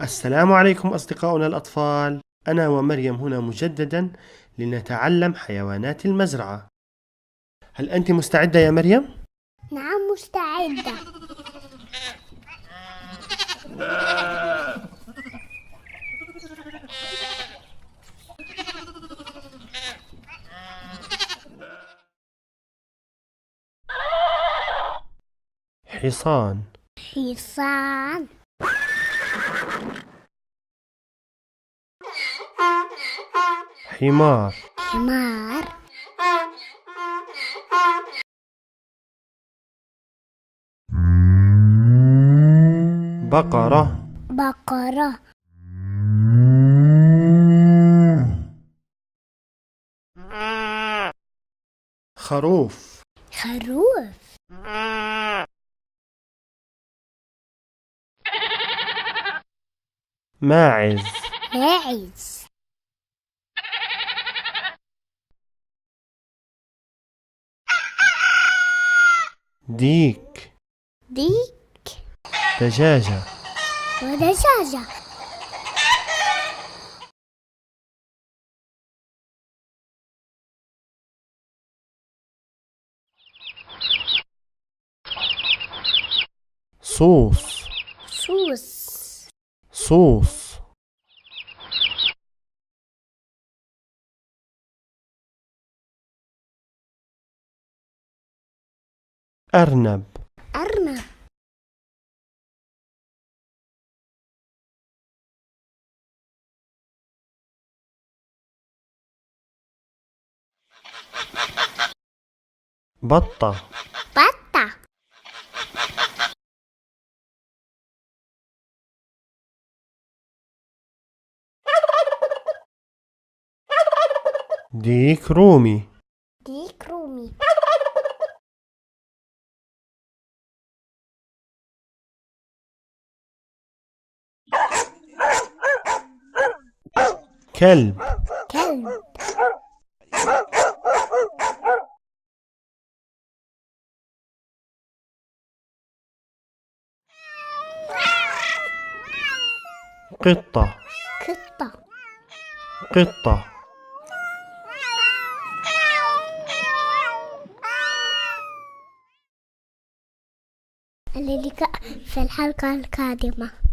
السلام عليكم أصدقاؤنا الأطفال، أنا ومريم هنا مجددا لنتعلم حيوانات المزرعة. هل أنت مستعدة يا مريم؟ نعم مستعدة. حصان، حصان، حمار، حمار، بقرة، بقرة، خروف، خروف، ماعز، ماعز، ديك، ديك، دجاجة، ودجاجة، صوص، سوس، صوص، أرنب، أرنب، بطة، بطة، ديك رومي، ديك رومي، كلب، كلب، قطة، قطة، قطة، اللقاء في الحلقة القادمة.